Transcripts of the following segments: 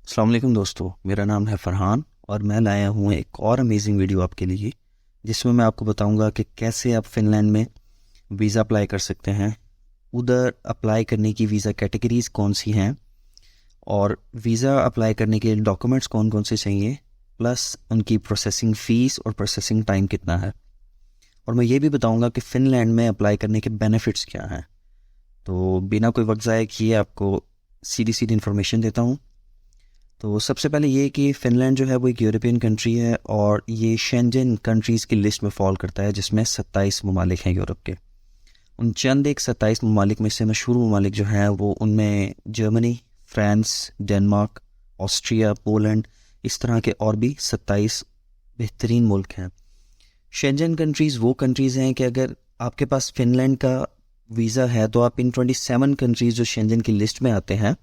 अस्सलाम वालेकुम दोस्तों, मेरा नाम है फ़रहान और मैं लाया हूँ एक और अमेजिंग वीडियो आपके लिए, जिसमें मैं आपको बताऊंगा कि कैसे आप फ़िनलैंड में वीज़ा अप्लाई कर सकते हैं। उधर अप्लाई करने की वीज़ा कैटेगरीज़ कौन सी हैं और वीज़ा अप्लाई करने के डॉक्यूमेंट्स कौन कौन से चाहिए, प्लस उनकी प्रोसेसिंग फ़ीस और प्रोसेसिंग टाइम कितना है। और मैं ये भी बताऊंगा कि फ़िनलैंड में अप्लाई करने के बेनिफिट्स क्या हैं। तो बिना कोई वक्त ज़ाया किए आपको सीधी सीधी इन्फॉर्मेशन देता हूँ। तो सबसे पहले ये कि फ़िनलैंड जो है वो एक यूरोपियन कंट्री है और ये शेंजन कंट्रीज़ की लिस्ट में फॉल करता है, जिसमें 27 ममालिक हैं यूरोप के। उन चंद एक 27 ममालिक में से मशहूर ममालिक जो हैं वो उनमें Germany, France, Denmark, Austria, Poland, इस तरह के और भी 27 बेहतरीन मुल्क हैं। शेंजन कंट्रीज़ वो कंट्रीज़ हैं कि अगर आपके पास फ़िनलैंड का वीज़ा है तो आप इन 27 कंट्रीज़ जो शेंजन की लिस्ट में आते हैं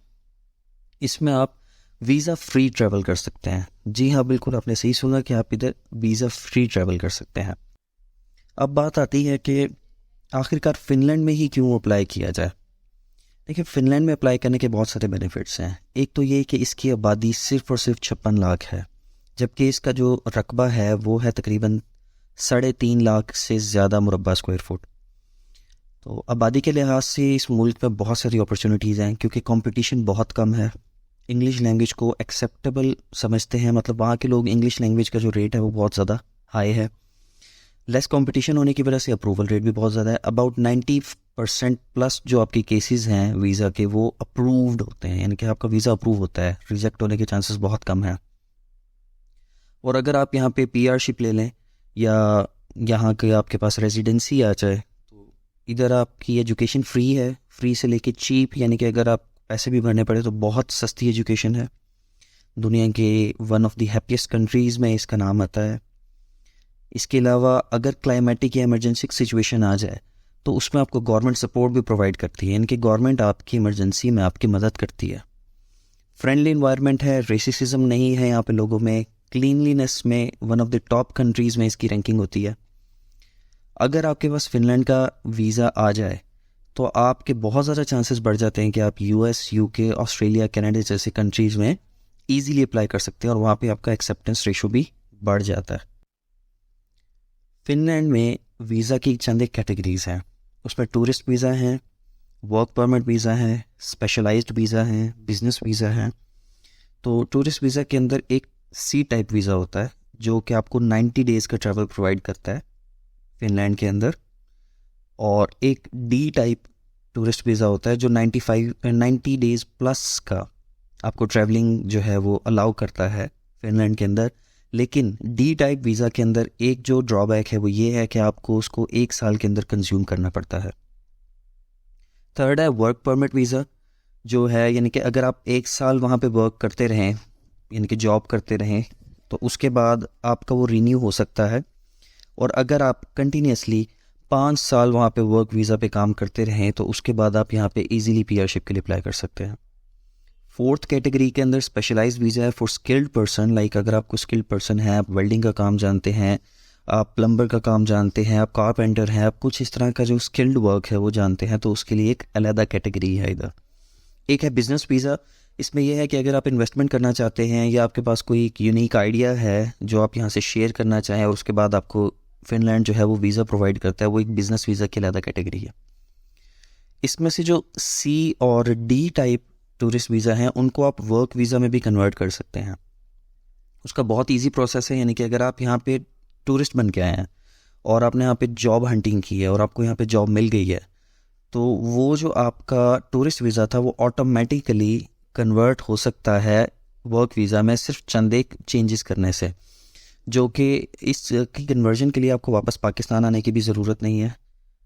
इसमें आप वीज़ा फ्री ट्रैवल कर सकते हैं। जी हाँ, बिल्कुल आपने सही सुना कि आप इधर वीज़ा फ्री ट्रैवल कर सकते हैं। अब बात आती है कि आखिरकार फ़िनलैंड में ही क्यों अप्लाई किया जाए। देखिए, फ़िनलैंड में अप्लाई करने के बहुत सारे बेनिफिट्स हैं। एक तो ये कि इसकी आबादी सिर्फ और सिर्फ 56 लाख है, जबकि इसका जो रकबा है वो है तकरीबन 3.5 लाख से ज़्यादा मुरब्बा स्क्वायर फुट। तो आबादी के लिहाज से इस मुल्क में बहुत सारी अपॉर्चुनिटीज़ हैं, क्योंकि कंपटीशन बहुत कम है। इंग्लिश लैंग्वेज को एक्सेप्टेबल समझते हैं, मतलब वहाँ के लोग इंग्लिश लैंग्वेज का जो रेट है वो बहुत ज़्यादा हाई है। लेस कंपटीशन होने की वजह से अप्रूवल रेट भी बहुत ज़्यादा है। अबाउट 90% प्लस जो आपके केसेस हैं वीज़ा के वो अप्रूव्ड होते हैं, यानी कि आपका वीज़ा अप्रूव होता है, रिजेक्ट होने के चांसेस बहुत कम हैं। और अगर आप यहाँ पे पीआरशिप ले लें या यहाँ के आपके पास रेजिडेंसी आ जाए तो इधर आपकी एजुकेशन फ्री है, फ्री से लेके चीप, यानी कि अगर आप पैसे भी भरने पड़े तो बहुत सस्ती एजुकेशन है। दुनिया के one of the happiest countries में इसका नाम आता है। इसके अलावा अगर क्लाइमेटिक या इमरजेंसी सिचुएशन आ जाए तो उसमें आपको गवर्नमेंट सपोर्ट भी प्रोवाइड करती है, यानी कि गवर्नमेंट आपकी इमरजेंसी में आपकी मदद करती है। फ्रेंडली इन्वायरमेंट है, रेसिज्म नहीं है यहाँ पे लोगों में। क्लीनलीनेस में one of the top countries में इसकी रैंकिंग होती है। अगर आपके पास फ़िनलैंड का वीज़ा आ जाए तो आपके बहुत ज़्यादा चांसेस बढ़ जाते हैं कि आप यूएस, यूके, ऑस्ट्रेलिया, कनाडा जैसे कंट्रीज़ में इजीली अप्लाई कर सकते हैं और वहाँ पे आपका एक्सेप्टेंस रेशो भी बढ़ जाता है। फ़िनलैंड में वीज़ा की चंद एक कैटेगरीज़ हैं, उसमें टूरिस्ट वीज़ा है, वर्क परमिट वीज़ा है, स्पेशलाइज्ड वीज़ा है, बिजनेस वीज़ा है। तो टूरिस्ट वीज़ा के अंदर एक सी टाइप वीज़ा होता है जो कि आपको 90 डेज़ का ट्रैवल प्रोवाइड करता है फ़िनलैंड के अंदर, और एक डी टाइप टूरिस्ट वीज़ा होता है जो 90 डेज़ प्लस का आपको ट्रैवलिंग जो है वो अलाउ करता है फ़िनलैंड के अंदर। लेकिन डी टाइप वीज़ा के अंदर एक जो ड्रॉबैक है वो ये है कि आपको उसको 1 साल के अंदर कंज्यूम करना पड़ता है। थर्ड है वर्क परमिट वीज़ा, जो है यानी कि अगर आप 1 साल वहाँ पे वर्क करते रहें, यानी कि जॉब करते रहें, तो उसके बाद आपका वो रीन्यू हो सकता है। और अगर आप कंटिन्यूसली 5 साल वहाँ पे वर्क वीज़ा पे काम करते रहें तो उसके बाद आप यहाँ पे इजीली पीआरशिप के लिए अप्लाई कर सकते हैं। फोर्थ कैटेगरी के अंदर स्पेशलाइज्ड वीज़ा है फॉर स्किल्ड पर्सन। लाइक अगर आपको स्किल्ड पर्सन है, आप वेल्डिंग का काम जानते हैं, आप प्लम्बर का काम जानते हैं, आप कारपेंटर हैं, आप कुछ इस तरह का जो स्किल्ड वर्क है वो जानते हैं, तो उसके लिए एक अलग कैटेगरी है इधर। एक है बिजनेस वीज़ा। इसमें यह है कि अगर आप इन्वेस्टमेंट करना चाहते हैं या आपके पास कोई एक यूनिक आइडिया है जो आप यहाँ से शेयर करना चाहें और उसके बाद आपको फ़िनलैंड जो है वो वीज़ा प्रोवाइड करता है, वो एक बिज़नेस वीज़ा की अलग कैटेगरी है। इसमें से जो सी और डी टाइप टूरिस्ट वीज़ा हैं उनको आप वर्क वीज़ा में भी कन्वर्ट कर सकते हैं। उसका बहुत इजी प्रोसेस है, यानी कि अगर आप यहाँ पे टूरिस्ट बन के आए हैं और आपने यहाँ पे जॉब हंटिंग की है और आपको यहाँ पे जॉब मिल गई है, तो वो जो आपका टूरिस्ट वीज़ा था वो ऑटोमेटिकली कन्वर्ट हो सकता है वर्क वीज़ा में सिर्फ चंद एक चेंजेस करने से, जो कि इसकी कन्वर्जन के लिए आपको वापस पाकिस्तान आने की भी ज़रूरत नहीं है।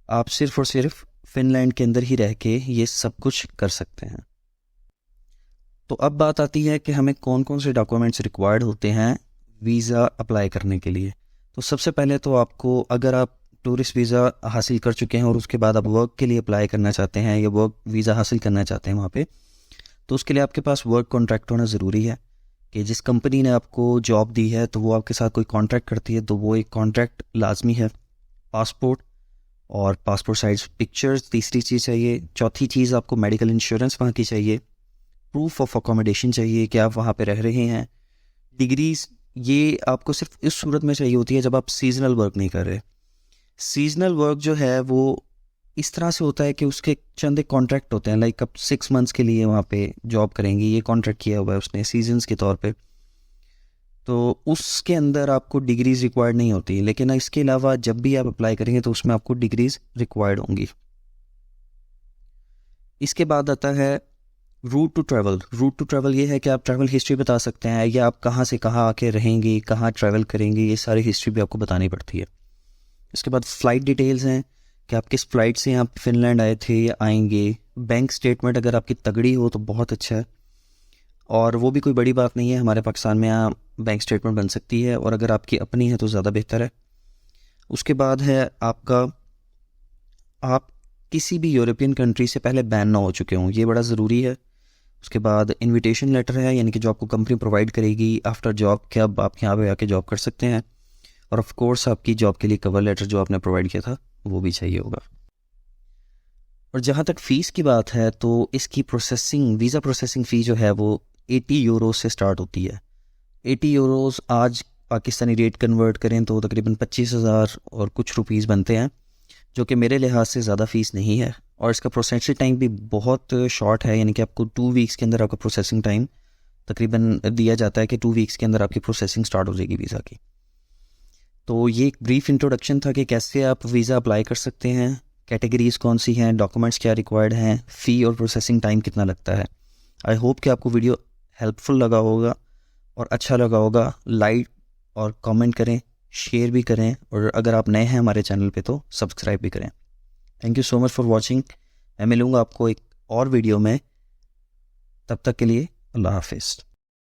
आप सिर्फ और सिर्फ फ़िनलैंड के अंदर ही रह के ये सब कुछ कर सकते हैं। तो अब बात आती है कि हमें कौन कौन से डॉक्यूमेंट्स रिक्वायर्ड होते हैं वीज़ा अप्लाई करने के लिए। तो सबसे पहले तो आपको, अगर आप टूरिस्ट वीज़ा हासिल कर चुके हैं और उसके बाद आप वर्क के लिए अप्लाई करना चाहते हैं या वर्क वीज़ा हासिल करना चाहते हैं वहाँ पे, तो उसके लिए आपके पास वर्क कॉन्ट्रैक्ट होना ज़रूरी है कि जिस कंपनी ने आपको जॉब दी है तो वो आपके साथ कोई कॉन्ट्रैक्ट करती है, तो वो एक कॉन्ट्रैक्ट लाजमी है। पासपोर्ट और पासपोर्ट साइज पिक्चर्स तीसरी चीज़ चाहिए। चौथी चीज़ आपको मेडिकल इंश्योरेंस वहाँ की चाहिए। प्रूफ ऑफ अकोमोडेशन चाहिए कि आप वहाँ पे रह रहे हैं। डिग्रीज ये आपको सिर्फ इस सूरत में चाहिए होती है जब आप सीजनल वर्क नहीं कर रहे। सीजनल वर्क जो है वो इस तरह से होता है कि उसके चंद एक कॉन्ट्रैक्ट होते हैं, लाइक आप 6 मंथ्स के लिए वहाँ पे जॉब करेंगे, ये कॉन्ट्रैक्ट किया हुआ है उसने सीजन्स के तौर पे, तो उसके अंदर आपको डिग्रीज रिक्वायर्ड नहीं होती। लेकिन इसके अलावा जब भी आप अप्लाई करेंगे तो उसमें आपको डिग्रीज रिक्वायर्ड होंगी। इसके बाद आता है route to travel. Route to travel ये है कि आप ट्रैवल हिस्ट्री बता सकते हैं, या आप कहाँ से कहाँ आके रहेंगे, कहाँ ट्रैवल करेंगे, ये सारी हिस्ट्री भी आपको बतानी पड़ती है। इसके बाद फ़्लाइट डिटेल्स हैं कि आप किस फ़्लाइट से यहाँ फ़िनलैंड आए थे या आएंगे। बैंक स्टेटमेंट अगर आपकी तगड़ी हो तो बहुत अच्छा है, और वो भी कोई बड़ी बात नहीं है, हमारे पाकिस्तान में यहाँ बैंक स्टेटमेंट बन सकती है, और अगर आपकी अपनी है तो ज़्यादा बेहतर है। उसके बाद है आपका, आप किसी भी यूरोपियन कंट्री से पहले बैन ना हो चुके हों, ये बड़ा ज़रूरी है। उसके बाद इनविटेशन लेटर है, यानी कि जो आपको कंपनी प्रोवाइड करेगी आफ्टर जॉब कि अब आप यहाँ पे आके जॉब कर सकते हैं। और ऑफ कोर्स आपकी जॉब के लिए कवर लेटर जो आपने प्रोवाइड किया था वो भी चाहिए होगा। और जहाँ तक फ़ीस की बात है तो इसकी प्रोसेसिंग, वीज़ा प्रोसेसिंग फ़ी जो है वो 80 यूरो से स्टार्ट होती है। 80 यूरोज़ आज पाकिस्तानी रेट कन्वर्ट करें तो तकरीबन 25,000 और कुछ रुपीज़ बनते हैं, जो कि मेरे लिहाज से ज़्यादा फ़ीस नहीं है। और इसका प्रोसेसिंग टाइम भी बहुत शॉर्ट है, यानी कि आपको 2 वीक्स के अंदर आपका प्रोसेसिंग टाइम तकरीबन दिया जाता है कि 2 वीक्स के अंदर आपकी प्रोसेसिंग स्टार्ट हो जाएगी वीज़ा की। तो ये एक ब्रीफ इंट्रोडक्शन था कि कैसे आप वीज़ा अप्लाई कर सकते हैं, कैटेगरीज़ कौन सी हैं, डॉक्यूमेंट्स क्या रिक्वायर्ड हैं, फ़ी और प्रोसेसिंग टाइम कितना लगता है। आई होप कि आपको वीडियो हेल्पफुल लगा होगा और अच्छा लगा होगा। लाइक और कमेंट करें, शेयर भी करें, और अगर आप नए हैं हमारे चैनल पे तो सब्सक्राइब भी करें। Thank you so much for watching. मैं मिलूँगा आपको एक और वीडियो में, तब तक के लिए अल्लाह हाफिज़।